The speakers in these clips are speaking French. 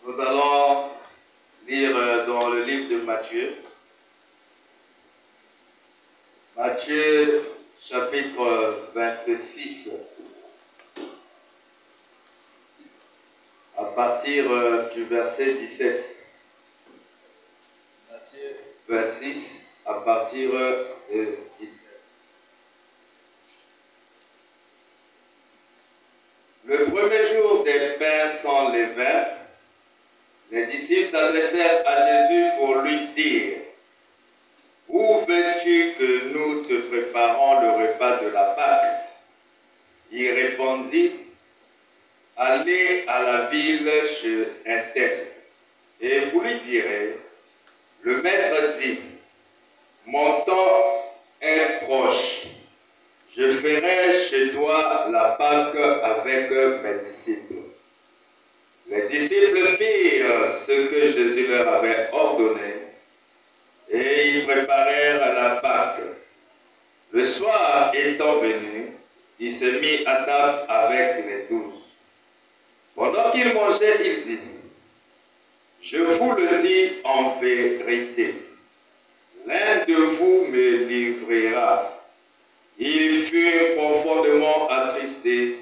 Nous allons lire dans le livre de Matthieu. Matthieu chapitre 26. À partir du verset 17. Matthieu 26 à partir de 17. Le premier jour des pains sans levain, les disciples s'adressèrent à Jésus pour lui dire: où veux-tu que nous te préparons le repas de la Pâque? Il répondit: allez à la ville chez un tel, et vous lui direz: le maître dit, mon temps est proche, je ferai chez toi la Pâque avec mes disciples. Les disciples firent ce que Jésus leur avait ordonné, et ils préparèrent la Pâque. Le soir étant venu, il se mit à table avec les 12. Pendant qu'il mangeait, il dit: je vous le dis en vérité, l'un de vous me livrera. Ils furent profondément attristés,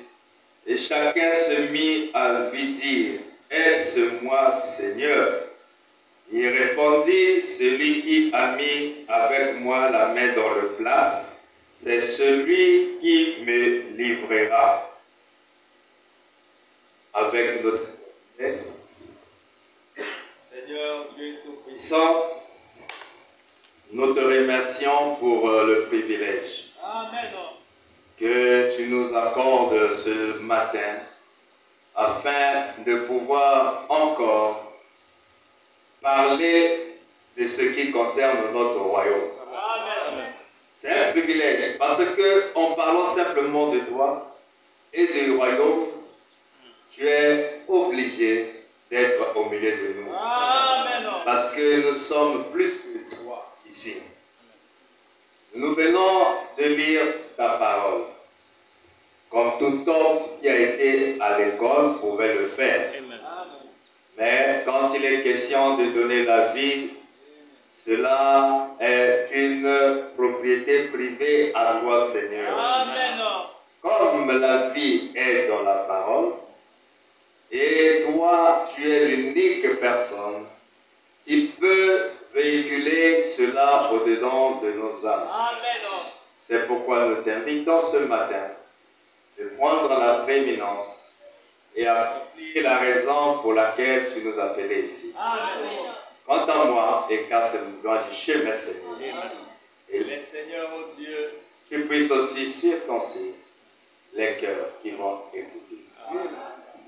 et chacun se mit à lui dire: est-ce moi, Seigneur? Il répondit: celui qui a mis avec moi la main dans le plat, c'est celui qui me livrera. Avec notre Seigneur Dieu Tout-Puissant, nous te remercions pour le privilège Amen. que tu nous accordes ce matin afin de pouvoir encore parler de ce qui concerne notre royaume. Amen. C'est un privilège parce que en parlant simplement de toi et du royaume, tu es obligé d'être au milieu de nous. Amen. Parce que nous sommes plus que toi ici. Nous venons de lire ta parole, comme tout homme qui a été à l'école pouvait le faire. Amen. Mais quand il est question de donner la vie, cela est une propriété privée à toi, Seigneur. Amen. Comme la vie est dans la parole, et toi, tu es l'unique personne qui peut véhiculer cela au-dedans de nos âmes. Amen. C'est pourquoi nous t'invitons ce matin de prendre la prééminence et accomplir la raison pour laquelle tu nous as appelés ici. Amen. Quant à moi, écarte-moi du chemin, Seigneur. Et Le Seigneur, oh Dieu, tu puisses aussi circoncire les cœurs qui vont écouter.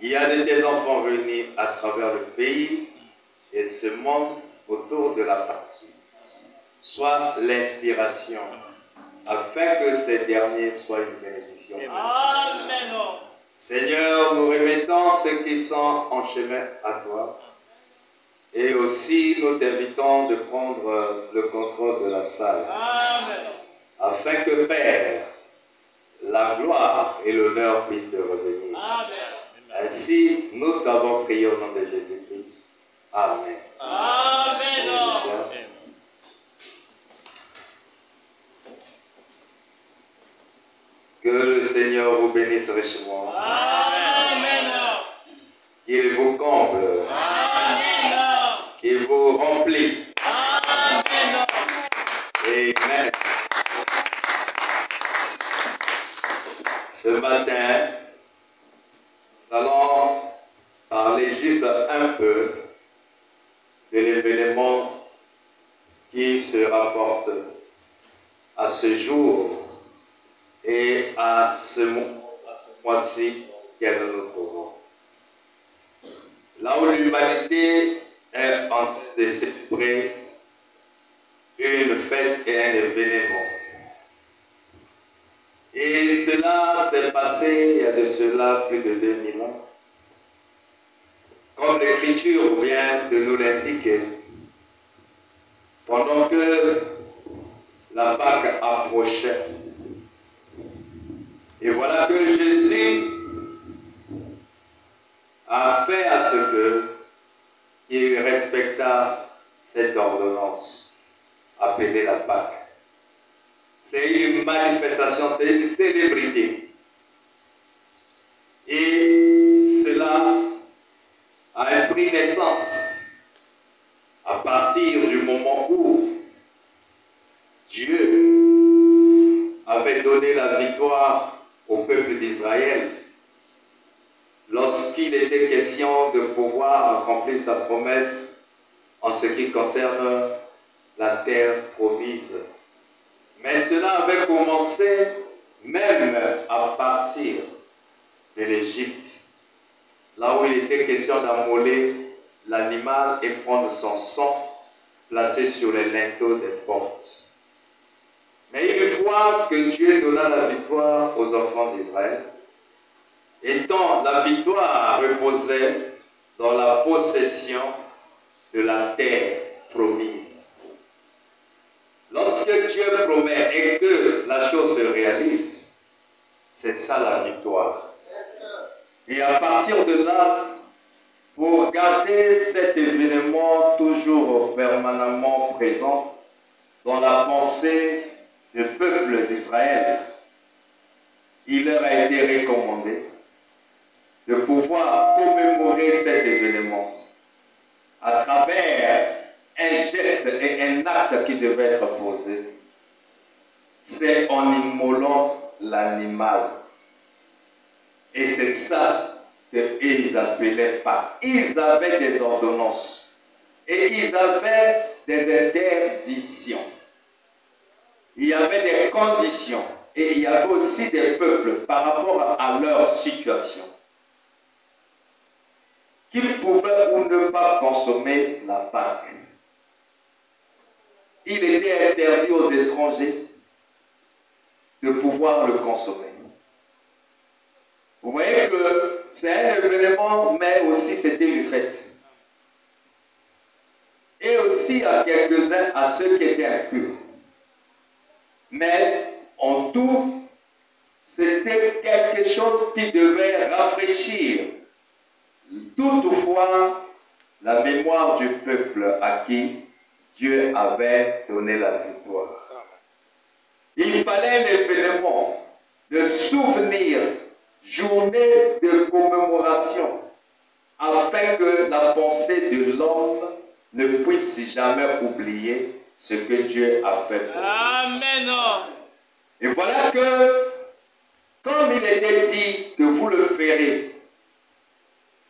Il y a de tes enfants réunis à travers le pays et ce monde autour de la partie. Sois l'inspiration afin que ces derniers soient une bénédiction. Amen. Seigneur, nous remettons ceux qui sont en chemin à toi et aussi nous t'invitons de prendre le contrôle de la salle Amen. afin que, Père, la gloire et l'honneur puissent te revenir. Amen. Ainsi, nous t'avons prié au nom de Jésus-Christ Amen. Amen. Que le Seigneur vous bénisse richement. Amen. Qu'il vous comble. Amen. Qu'il vous remplisse. Amen. Amen. Ce matin, nous allons parler juste un peu de l'événement qui se rapporte à ce jour et à ce mois-ci qu'elle nous trouvons. Là où l'humanité est en train de célébrer une fête et un événement. Et cela s'est passé il y a de cela plus de 2000 ans. Comme l'Écriture vient de nous l'indiquer, pendant que la Pâque approchait. Et voilà que Jésus a fait à ce qu'il respecta cette ordonnance appelée la Pâque. C'est une manifestation, c'est une célébrité. Et cela a pris naissance à partir du moment où Dieu avait donné la victoire au peuple d'Israël lorsqu'il était question de pouvoir accomplir sa promesse en ce qui concerne la terre promise. Mais cela avait commencé même à partir de l'Égypte, là où il était question d'ammoler l'animal et prendre son sang placé sur les linteaux des portes. Mais une fois que Dieu donna la victoire aux enfants d'Israël, étant la victoire reposait dans la possession de la terre promise. Lorsque Dieu promet et que la chose se réalise, c'est ça la victoire. Et à partir de là, pour garder cet événement toujours permanemment présent dans la pensée du peuple d'Israël, il leur a été recommandé de pouvoir commémorer cet événement à travers un geste et un acte qui devait être posé. C'est en immolant l'animal. Et c'est ça qu'ils appelaient Pâques. Ils avaient des ordonnances et ils avaient des interdictions. Il y avait des conditions et il y avait aussi des peuples par rapport à leur situation qu'ils pouvaient ou ne pas consommer la Pâque. Il était interdit aux étrangers de pouvoir le consommer. Vous voyez que c'est un événement, mais aussi c'était une fête. Et aussi à quelques-uns, à ceux qui étaient impurs. Mais en tout, c'était quelque chose qui devait rafraîchir toutefois la mémoire du peuple à qui Dieu avait donné la victoire. Il fallait un événement de souvenir, journée de commémoration, afin que la pensée de l'homme ne puisse jamais oublier ce que Dieu a fait pour lui. Amen. Et voilà que, comme il était dit que vous le ferez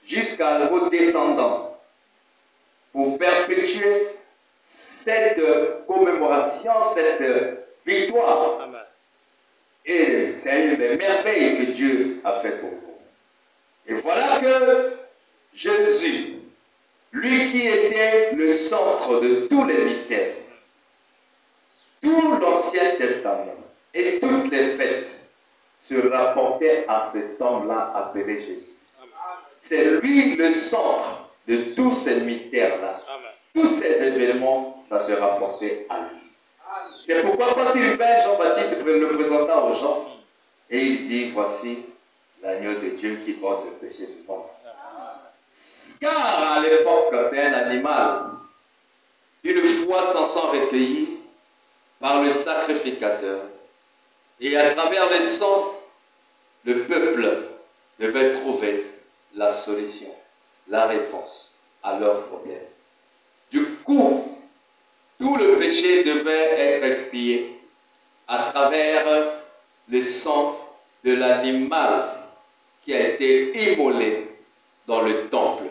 jusqu'à vos descendants, pour perpétuer cette commémoration, cette victoire. Amen. Et c'est une des merveilles que Dieu a fait pour vous. Et voilà que Jésus, lui qui était le centre de tous les mystères, tout l'Ancien Testament et toutes les fêtes se rapportaient à cet homme-là appelé Jésus. C'est lui le centre de tous ces mystères-là. Tous ces événements, ça se rapportait à lui. C'est pourquoi quand il vint, Jean-Baptiste le présenta aux gens et il dit, voici l'agneau de Dieu qui porte le péché du monde. Car à l'époque, l'époque, c'est un animal. Une fois son sang recueilli par le sacrificateur. Et à travers le sang, le peuple devait trouver la solution, la réponse à leurs problèmes. Du coup, tout le péché devait être expié à travers le sang de l'animal qui a été immolé dans le temple.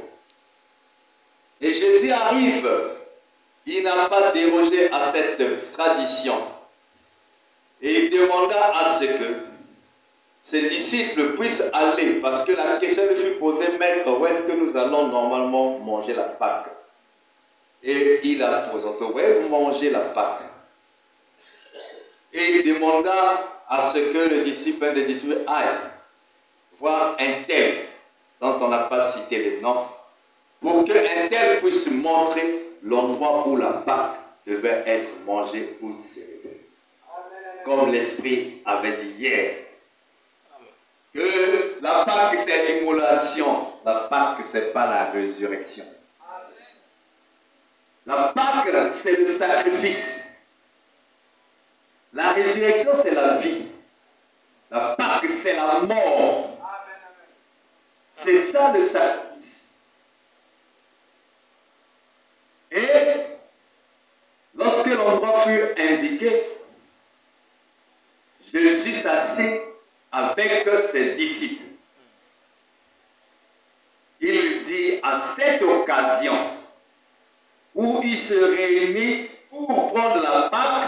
Et Jésus arrive, il n'a pas dérogé à cette tradition. Et il demanda à ce que ses disciples puissent aller, parce que la question lui fut posée, Maître, où est-ce que nous allons normalement manger la Pâque? Et il a présenté, où est manger la Pâque? Et il demanda à ce que un des disciples aille voir un tel, dont on n'a pas cité le nom, pour qu'un tel puisse montrer l'endroit où la Pâque devait être mangée ou célébrée. Comme l'Esprit avait dit hier, que la Pâque c'est l'immolation, la Pâque c'est pas la résurrection. La Pâque c'est le sacrifice. La résurrection c'est la vie. La Pâque c'est la mort. C'est ça le sacrifice. Et lorsque l'endroit fut indiqué, Jésus s'assit avec ses disciples. Il dit à cette occasion où il se réunit pour prendre la Pâque,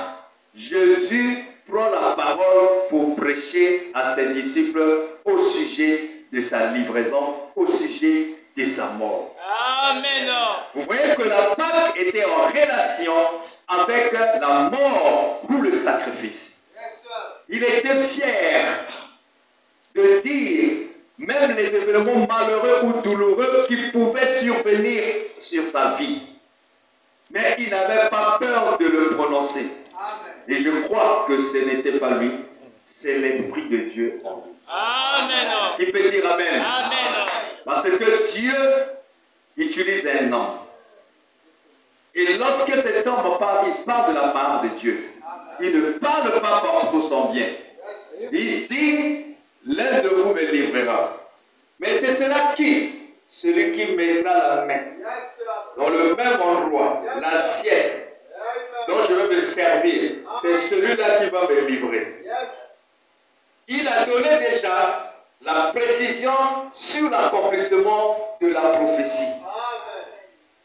Jésus prend la parole pour prêcher à ses disciples au sujet de sa livraison, au sujet de sa mort. Amen. Vous voyez que la Pâque était en relation avec la mort ou le sacrifice. Il était fier de dire même les événements malheureux ou douloureux qui pouvaient survenir sur sa vie. Mais il n'avait pas peur de le prononcer. Et je crois que ce n'était pas lui, c'est l'Esprit de Dieu en lui. Amen. Qui peut dire Amen? Amen. Parce que Dieu utilise un homme. Et lorsque cet homme parle, il parle de la part de Dieu. Il ne parle pas pour son bien. Il dit, l'un de vous me livrera. Mais c'est cela qui? Celui qui mettra la main dans le même endroit, l'assiette dont je vais me servir. C'est celui-là qui va me livrer. Il a donné déjà la précision sur l'accomplissement de la prophétie.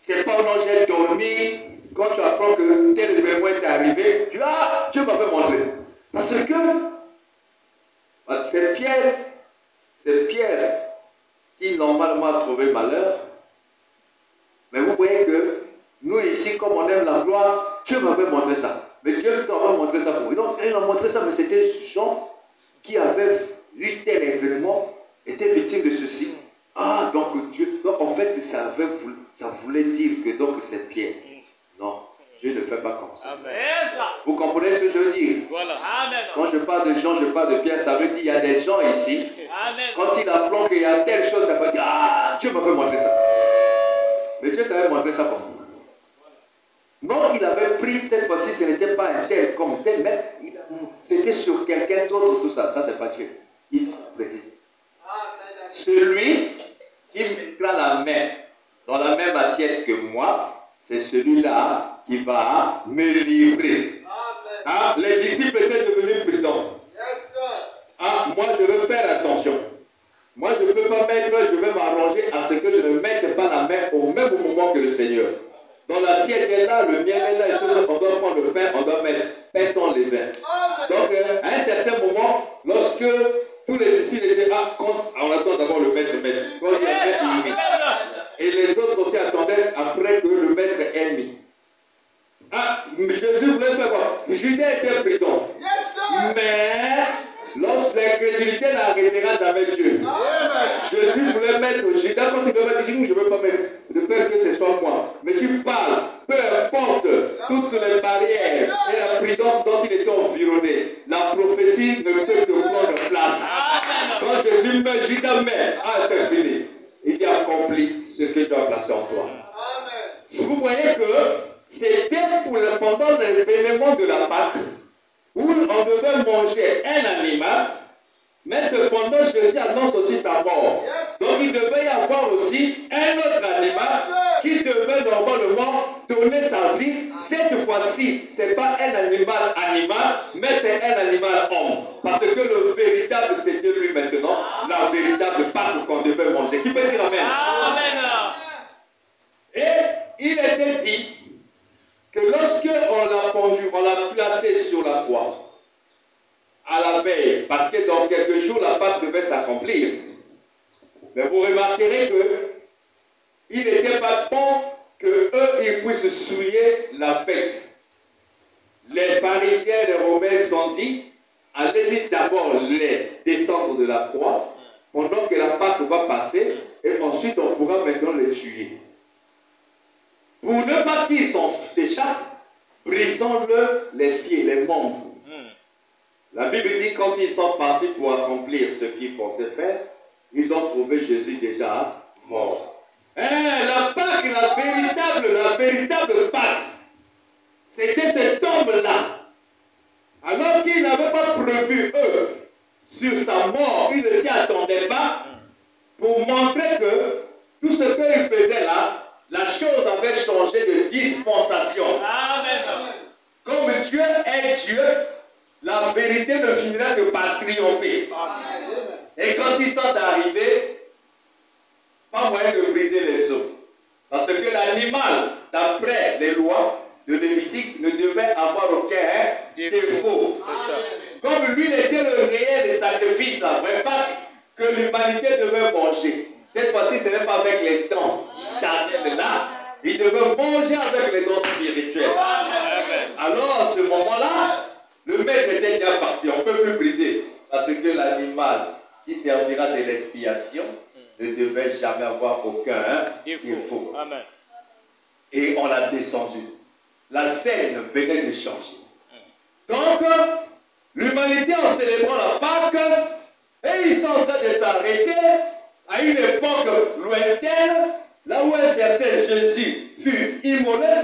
C'est pas non, j'ai dormi. Quand tu apprends que tel événement est arrivé, tu dis, ah, Dieu m'a fait manger. Parce que c'est Pierre qui normalement a trouvé malheur. Mais vous voyez que nous ici, comme on aime la gloire, Dieu m'avait montré ça. Mais Dieu t'avait montré ça pour vous. Donc, il a montré ça, mais c'était Jean qui avait eu tel événement, était victime de ceci. Ah, donc Dieu, donc en fait, ça voulait dire que donc c'est Pierre. Non, Dieu ne fait pas comme ça. Amen. Vous comprenez ce que je veux dire? Voilà. Amen. Quand je parle de Jean, je parle de Pierre, ça veut dire qu'il y a des gens ici. Amen. Quand il apprend qu'il y a telle chose, ça veut dire, ah, Dieu m'a fait montrer ça. Mais Dieu t'avait montré ça comment? Non, il avait pris cette fois-ci, ce n'était pas un tel comme tel, mais c'était sur quelqu'un d'autre, tout ça. Ça, c'est pas Dieu. Il précise. Celui qui mettra la main dans la même assiette que moi, c'est celui-là qui va me livrer. Ah, les disciples étaient devenus prudents. Ah, moi je veux faire attention. Moi je ne peux pas je vais m'arranger à ce que je ne mette pas la main au même moment que le Seigneur. Dans l'assiette est là, le miel est là, on doit prendre le pain, on doit mettre pain sans levain. Donc à un certain moment, lorsque tous les disciples disaient, ah, on attend d'abord le maître. Quand il y a un maître, et les autres aussi attendaient après que le maître ait mis. Ah, Jésus voulait faire quoi? Judas était prudent. Mais lorsque l'incrédulité n'arrêtera jamais Dieu. Jésus voulait mettre Judas, quand il devait dire, je ne veux pas mettre de peur que ce soit moi. Mais tu parles, peu importe toutes les barrières et la prudence dont il était environné. La prophétie ne peut te prendre place. Quand Jésus met Judas, ah, c'est fini. Il a accompli ce que tu as placé en toi. vous voyez que c'était pendant l'événement de la Pâque où on devait manger un animal, mais cependant Jésus annonce aussi sa mort. Donc il devait y avoir aussi un autre animal qui devait normalement donner sa vie. Cette fois-ci, ce n'est pas un animal, mais c'est un animal homme. Parce que le véritable, c'était lui maintenant, la véritable Pâque qu'on devait manger. Qui peut dire amen? Amen. Et il était dit que lorsque on l'a pendu, on l'a placé sur la croix, à la veille, parce que dans quelques jours, la Pâque devait s'accomplir. Mais vous remarquerez que il n'était pas bon qu'eux, ils puissent souiller la fête. Les pharisiens et les romains se sont dit, allez-y d'abord les descendre de la croix, pendant que la Pâque va passer, et ensuite on pourra maintenant les tuer. Pour ne pas qu'ils s'échappent, brisons-le les pieds, les membres. La Bible dit quand ils sont partis pour accomplir ce qu'ils pensaient faire, ils ont trouvé Jésus déjà mort. La Pâque, la véritable Pâque, c'était cet homme-là. Alors qu'ils n'avaient pas prévu, eux, sur sa mort, ils ne s'y attendaient pas, pour montrer que tout ce qu'ils faisaient là, la chose avait changé de dispensation. Amen. Comme Dieu est Dieu, la vérité ne finira que par triompher. Et quand ils sont arrivés, pas moyen de briser les os. Parce que l'animal, d'après les lois de Lévitique, ne devait avoir aucun défaut. Comme lui était le réel sacrifice, la vraie Pâque, que l'humanité devait manger. Cette fois-ci, ce n'est pas avec les dents charnelles là. Il devait manger avec les dents spirituelles. Alors, à ce moment-là, le maître était déjà parti. On ne peut plus briser. Parce que l'animal qui servira de l'expiation ne devait jamais avoir aucun défaut. Amen. Et on l'a descendu. La scène venait de changer. Donc, l'humanité en célébrant la Pâque, et ils sont en train de s'arrêter à une époque lointaine, là où un certain Jésus fut immolé.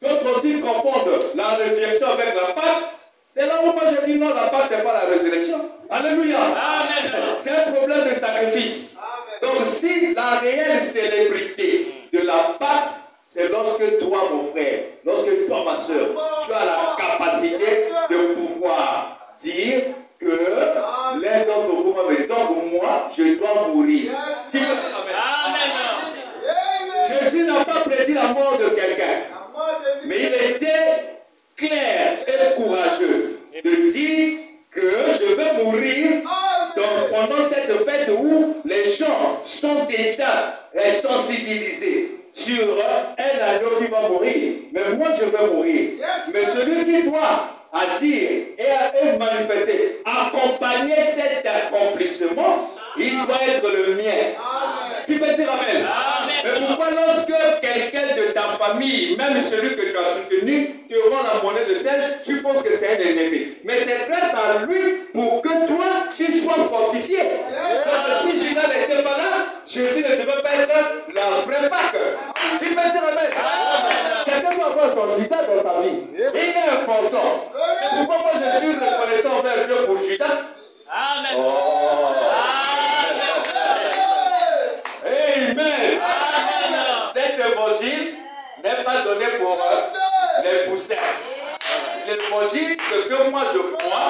D'autres aussi confondent la résurrection avec la Pâque. C'est là où moi je dis non, la Pâque, ce n'est pas la résurrection. Alléluia. C'est un problème de sacrifice. Amen. Donc si la réelle célébrité de la Pâque, c'est lorsque toi, mon frère, lorsque toi, ma soeur, tu as la capacité de pouvoir dire que l'un d'entre vous m'a dit, donc moi, je dois mourir. Amen. Jésus n'a pas prédit la mort de quelqu'un, mais il était clair et courageux de dire que je vais mourir pendant cette fête où les gens sont déjà sensibilisés sur un agneau qui va mourir. Mais moi je vais mourir. Mais celui qui doit agir et manifester, accompagner cet accomplissement, il doit être le mien. Qui peut dire amen? Mais pourquoi lorsque quelqu'un de ta famille, même celui que tu as soutenu, te rend la monnaie de siège, tu penses que c'est un ennemi? Mais c'est grâce à lui pour que toi, tu sois fortifié. Donc si Judas n'était pas là, Jésus ne devait pas être la vraie Pâque. Qui peut dire amen? Chacun doit avoir son Judas dans sa vie. Et il est important. C'est pourquoi moi je suis reconnaissant envers Dieu pour Judas. Amen. Amen. Cet évangile n'est pas donné pour les poussins. L'évangile, ce que moi je crois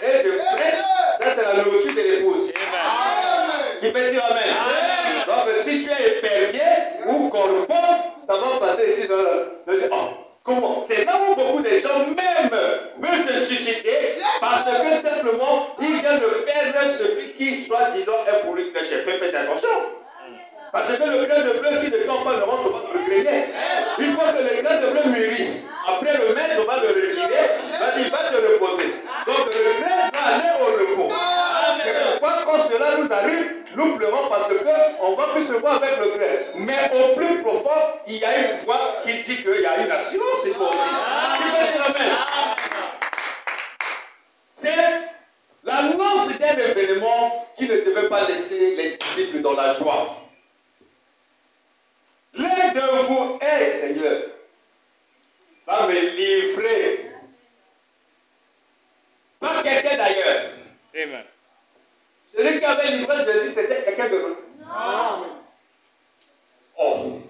et je prêche, ça c'est la nourriture de l'épouse. Qui peut dire amen. Donc si tu es épervier ou corrompt, ça va passer ici dans le oh, comment? C'est là où beaucoup de gens même veulent se susciter parce que simplement ils viennent de perdre celui qui soi-disant est pour lui péché. Faites attention. Parce que le grain de bleu, si le temps pas ne rentre pas dans le grenier, il faut que le grain de bleu mûrisse. Après le maître va le retirer, il va te reposer. Donc le grain va aller au repos. C'est pourquoi quand cela nous arrive, nous pleurons parce qu'on va plus se voir avec le grain. Mais au plus profond, il y a une foi qui dit qu'il y a une assurance. C'est toi aussi. Qui va dire amen? C'est l'annonce d'un événement qui ne devait pas laisser les disciples dans la joie. L'un d'eux je vous hais, Seigneur, va me livrer. Pas quelqu'un d'ailleurs. Amen. Celui qui avait livré Jésus, c'était quelqu'un de l'autre. Non. Oh.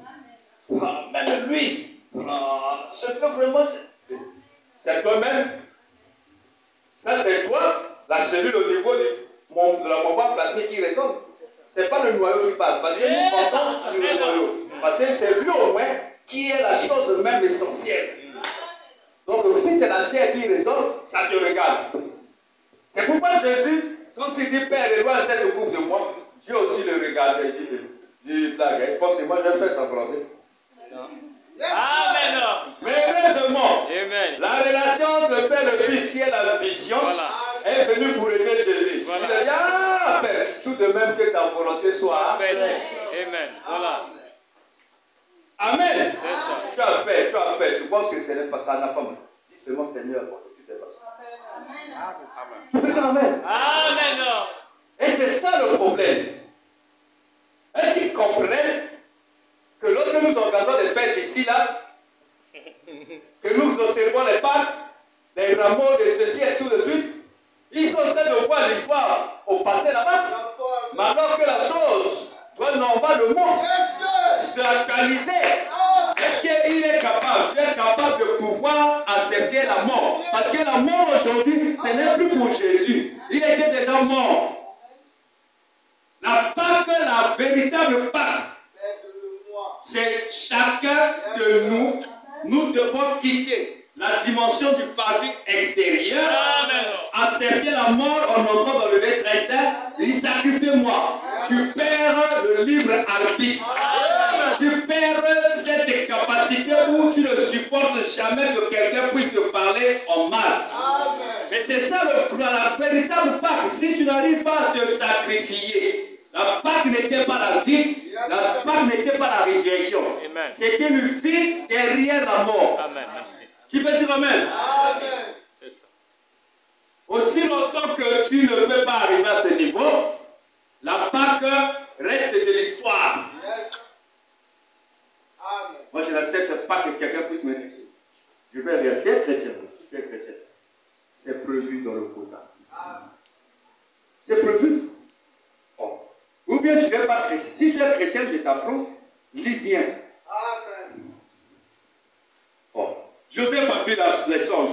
Ah, même lui. Ah, c'est que vraiment. C'est toi-même. Ça, c'est toi, la cellule au niveau de la membrane plasmique qui résonne. Ce n'est pas le noyau qui parle. Parce que nous comptons sur le noyau. Parce que c'est lui au moins qui est la chose même essentielle. Donc, si c'est la chair qui résonne, ça te regarde. C'est pourquoi Jésus, quand il dit Père, éloigne cette coupe de moi, Dieu aussi le regardait. Il dit blague. Forcément, je fais sa volonté. Amen. Mais heureusement, Amen. la relation entre le Père et le Fils, qui est la vision, Voilà. est venue pour aider Jésus. Voilà. Il a dit, ah, Père, tout de même que ta volonté soit faite. Amen. Voilà. Amen. C'est ça. Tu as fait. Je pense que ce n'est pas ça, n'a pas mal. Dis seulement Seigneur, de toutes les façons. Amen. Tu peux dire Amen. Amen. Et c'est ça le problème. Est-ce qu'ils comprennent que lorsque nous organisons des fêtes ici, là, que nous observons les Pâques, les rameaux, de ceci et tout de suite, ils sont en train de voir l'histoire au passé là-bas. Mais alors que la chose doit normalement s'actualiser. Est-ce qu'il est capable, tu es capable de pouvoir accepter la mort? Parce que la mort aujourd'hui, ce n'est plus pour Jésus. Il était déjà mort. La Pâque, la véritable Pâque, c'est chacun de nous, nous devons quitter la dimension du paradis extérieur, accepter la mort en entrant dans le lieu très saint, et sacrifie-moi. Tu perds le libre arbitre. Tu perds cette capacité où tu ne supportes jamais que quelqu'un puisse te parler en mal. Mais c'est ça la véritable Pâque. Si tu n'arrives pas à te sacrifier, la Pâque n'était pas la vie, la Pâque n'était pas la résurrection. C'était une vie derrière la mort. Amen. Merci. Qui peut dire Amen? C'est ça. Aussi longtemps que tu ne peux pas arriver à ce niveau, la Pâque reste de l'histoire. Moi, je n'accepte pas que quelqu'un puisse me dire. Je vais dire, tu es chrétien. Tu es chrétien. C'est prévu dans le quota. C'est prévu. Oh. Ou bien tu n'es pas chrétien. Si tu es chrétien, je t'apprends, lis bien. Oh. Joseph a vu les songes.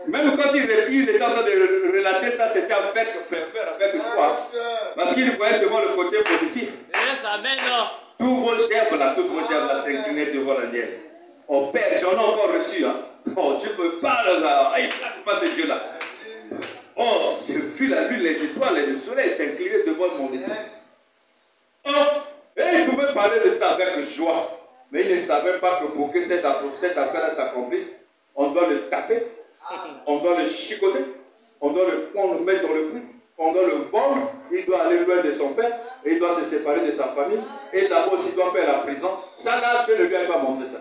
Même quand il était en train de relater ça, c'était avec ferveur, avec foi. Parce qu'il voyait seulement le côté positif. Yes, amen. Tous vos gerbes là, toutes vos gerbes là s'inclinaient devant la mienne. Oh Père, j'en ai encore reçu. Hein. Oh, Dieu me parle là. Il ne plaque pas ce Dieu là. Oh, je vis la lune, les étoiles et le soleil s'inclinaient devant mon état. Oh, et il pouvait parler de ça avec joie. Mais il ne savait pas que pour que cette affaire-là s'accomplisse, on doit le taper, on doit le chicoter, on doit le mettre dans le puits, on doit le vendre, il doit aller loin de son père, et il doit se séparer de sa famille, et d'abord aussi il doit faire la prison. Ça là, Dieu ne lui a pas montré ça.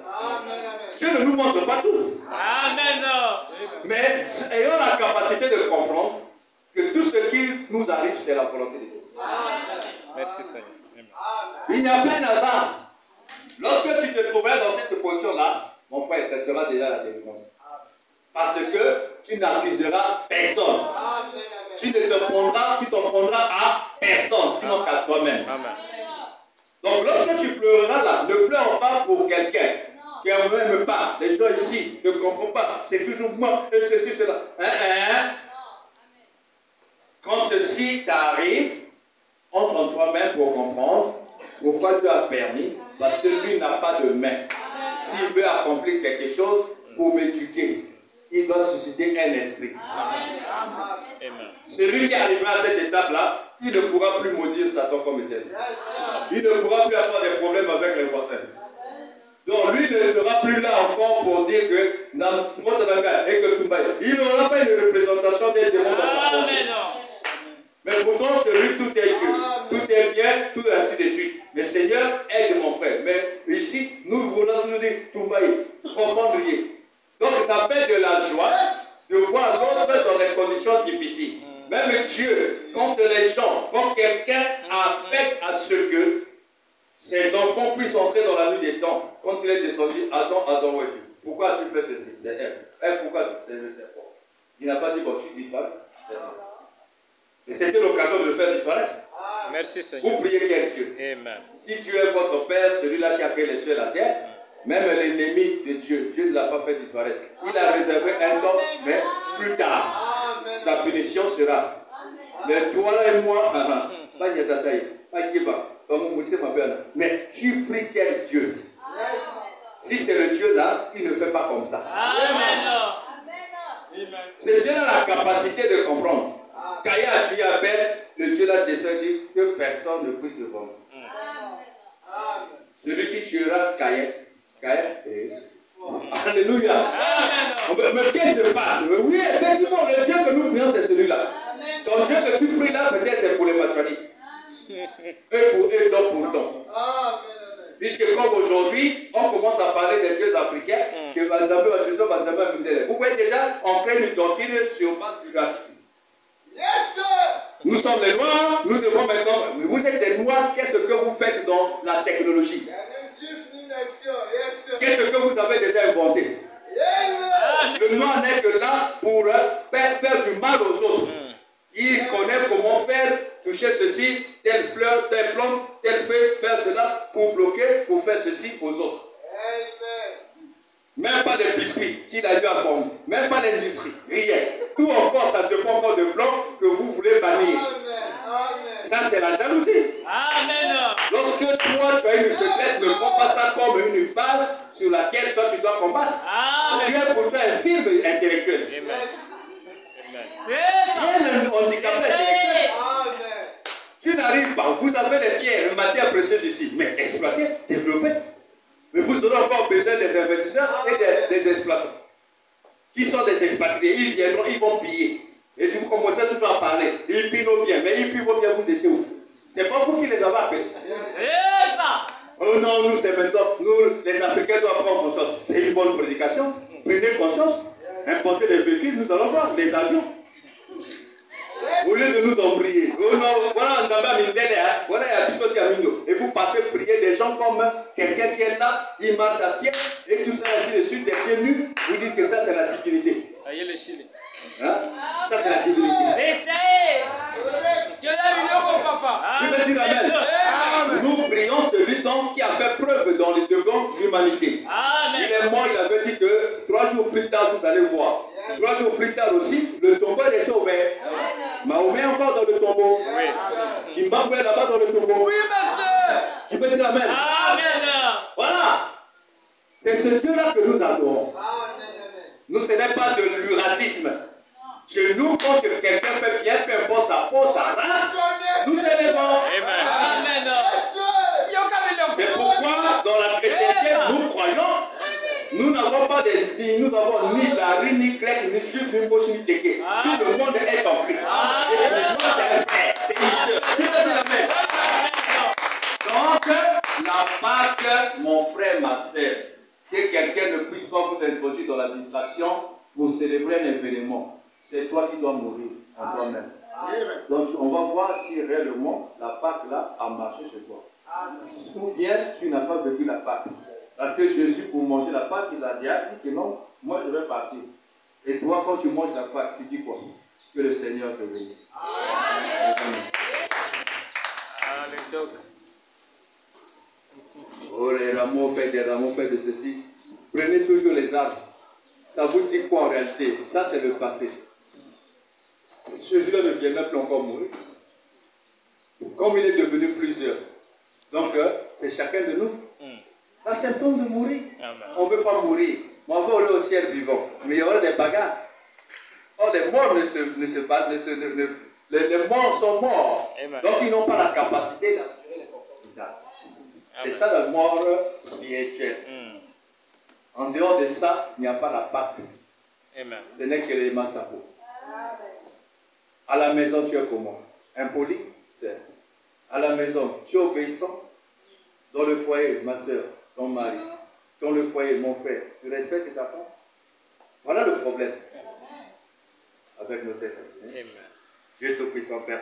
Dieu ne nous montre pas tout. Amen. Mais ayons la capacité de comprendre que tout ce qui nous arrive, c'est la volonté de Dieu. Merci Seigneur. Il n'y a pas un hasard. Lorsque tu te trouveras dans cette position-là, mon frère, ce sera déjà la délivrance. Parce que tu n'accuseras personne. Tu t'en prendras à personne, sinon qu'à toi-même. Donc lorsque tu pleureras là, ne pleure pas pour quelqu'un qui ne m'aime pas. Les gens ici ne comprennent pas. C'est toujours moi, et ceci, cela. Quand ceci t'arrive, entre en toi-même pour comprendre pourquoi Dieu a permis. Parce que lui n'a pas de main. S'il veut accomplir quelque chose pour m'éduquer, il doit susciter un esprit. Amen. Celui qui arrivera à cette étape-là, il ne pourra plus maudire Satan comme il était. Il ne pourra plus avoir des problèmes avec les voisins. Donc lui ne sera plus là encore pour dire que il n'aura pas une représentation des démons dans sa pensée. Mais pourtant, chez lui, tout est juste, tout est bien, tout est ainsi de suite. Mais Seigneur, aide mon frère. Mais ici, nous voulons toujours dire, Toumbaï, confondrier. Donc ça fait de la joie de voir l'autre dans des conditions difficiles. Même Dieu, quand les gens, quand quelqu'un affecte à ce que ses enfants puissent entrer dans la nuit des temps. Quand il est descendu, Adam, où es-tu? Pourquoi tu fais ceci? C'est elle. Elle, pourquoi tu fais le serpent? Il n'a pas dit, bon, tu disparais. Et c'était l'occasion de le faire disparaître. Merci Seigneur. Vous priez quel Dieu? Amen. Si Dieu est votre Père, celui-là qui a créé les cieux et la terre, même l'ennemi de Dieu, Dieu ne l'a pas fait disparaître. Il a réservé un temps, mais plus tard, sa punition sera. Mais toi là et moi, pas de taille, pas de débat, mais tu pries quel Dieu? Si c'est le Dieu là, il ne fait pas comme ça. Amen. Ce Dieu a la capacité de comprendre. Caïn a tué Abel, le Dieu là descend dit que personne ne puisse le vendre. Celui qui tuera Caïn. Alléluia. Mais qu'est-ce qui se passe? Oui, effectivement, le Dieu que nous prions, c'est celui-là. Donc Dieu que tu pries là, peut-être c'est pour les matérialistes. Et donc pour ton. Puisque comme aujourd'hui, on commence à parler des dieux africains, que vous voyez déjà, on crée une doctrine sur base du racisme. Nous sommes les Noirs, nous devons maintenant. Mais vous êtes des Noirs, qu'est-ce que vous faites dans la technologie? Qu'est-ce que vous avez déjà inventé? Le Noir n'est que là pour faire du mal aux autres. Ils connaissent comment faire, toucher ceci, telle fleur, telle plante, telle feuille, faire cela, pour bloquer, pour faire ceci aux autres. Même pas des biscuits qu'il a dû apprendre, même pas l'industrie, rien. Tout encore, ça dépend encore de blanc que vous voulez bannir. Ça, c'est la jalousie. Amen. Lorsque toi, tu as une faiblesse, ne prends pas ça comme une base sur laquelle toi, tu dois combattre. Tu es pourtant un film intellectuel. Amen. Tu es un handicapé intellectuel. Tu n'arrives pas, vous avez des pierres, une matière précieuse ici, mais exploitez, développez. Mais vous aurez encore besoin des investisseurs et des exploitants. Qui sont des expatriés, ils viendront, ils vont piller. Et si vous commencez toujours à parler, ils pillent nos biens, mais ils pillent vos biens, vous étiez où? C'est pas vous qui les avez appelés. C'est ça. Oh non, nous c'est maintenant, nous les Africains doivent prendre conscience. C'est une bonne prédication. Prenez conscience. Importer des véhicules, nous allons voir, les avions. Au lieu de nous embrayer, oh non, voilà un dame à Mindele, voilà un biscuit à Mindo. Et vous partez prier des gens comme quelqu'un qui est là, il marche à pied, et tout ça ainsi de suite, des pieds nus, vous dites que ça c'est la divinité. Aïe le Chili. Hein? Ça c'est la divinité. Tu peux dire Amen. Nous prions celui donc qui a fait preuve dans les devants de l'humanité. Il est mort, il avait dit que 3 jours plus tard vous allez voir. 3 jours plus tard aussi, le tombeau est resté ouvert. Mahomet encore dans le tombeau. Kimbabwe là-bas dans le tombeau. Oui, monsieur. Qui peut dire Amen. Voilà. C'est ce Dieu-là que nous adorons. Nous, ce n'est pas de racisme. Chez nous, quand quelqu'un fait bien, peu importe sa peau, sa race, nous célébrons. Amen. C'est pourquoi, dans la chrétienté, nous croyons, nous n'avons pas des signes, nous n'avons ni Dari, ni Grec, ni Juif, ni Moche, ni Téké. Tout le monde est en Christ. Et pour nous, c'est un frère, c'est une sœur. Qui peut dire Amen? Donc, la Pâque, mon frère, ma sœur, que quelqu'un ne puisse pas vous introduire dans la distraction pour célébrer un événement. C'est toi qui dois mourir en toi-même. Donc, on va voir si réellement la Pâque là a marché chez toi. Ou bien tu n'as pas vécu la Pâque. Parce que Jésus, pour manger la Pâque, il a dit que non, moi je vais partir. Et toi, quand tu manges la Pâque, tu dis quoi? Que le Seigneur te bénisse. Oh, les rameaux, faites des rameaux, faites de ceci. Prenez toujours les arbres. Ça vous dit quoi en réalité? Ça, c'est le passé. Jésus-là ne viendra plus encore mourir. Comme il est devenu plusieurs. Donc, c'est chacun de nous. Un symptôme de mourir. On ne veut pas mourir. Mais on veut aller au ciel vivant. Mais il y aura des bagarres. Or, les morts ne se battent. Les morts sont morts. Donc, ils n'ont pas la capacité d'assurer les fonctions vitales. C'est ça la mort spirituelle. En dehors de ça, il n'y a pas la Pâque. Ce n'est que les massacres. À la maison, tu es comment? Impoli? C'est. À la maison, tu es obéissant? Dans le foyer, ma soeur, ton mari. Dans le foyer, mon frère, tu respectes ta femme? Voilà le problème avec notre Dieu Tout-Puissant, Père.